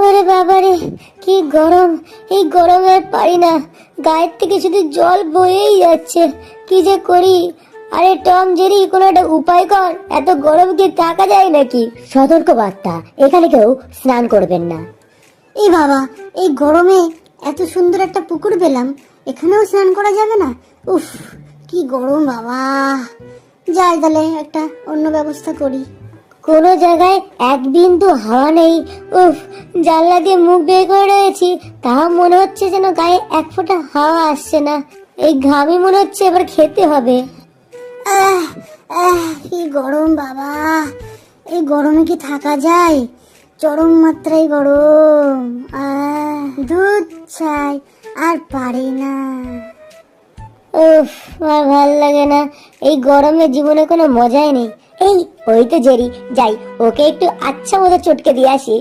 ওরে বাবারে, কি গরম! এই গরমে আর পারি না, গায়ের থেকে শুধু জল বয়েই যাচ্ছে। কি যে করি! আরে টম জেরি, কোনো একটা উপায় কর, এত গরম কি থাকা যায় নাকি? সতর্ক বার্তা, এখানে কেউ স্নান করবেন না। এই বাবা, এই গরমে এত সুন্দর একটা পুকুর পেলাম, এখানেও স্নান করা যাবে না? উফ, কি গরম বাবা! যাই তাহলে একটা অন্য ব্যবস্থা করি। কোনো জায়গায় এক বিন্দু হাওয়া নেই। উফ, জানলা দিয়ে মুখ বের করে রয়েছি, তাও মনে হচ্ছে যেন গায়ে এক ফোঁটা হাওয়া আসছে না। এই ঘামই মনে হচ্ছে এবার খেতে হবে। কি গরম বাবা! এই গরমে কি থাকা যায়? চরম মাত্রায় গরম। দুধ চাই, আর পারি না। উফ, আর ভাল লাগে না। এই গরমে জীবনে কোনো মজাই নেই। এই, ওই তো জেরি, যাই ওকে একটু আচ্ছা মতো চটকে দিয়ে আসি।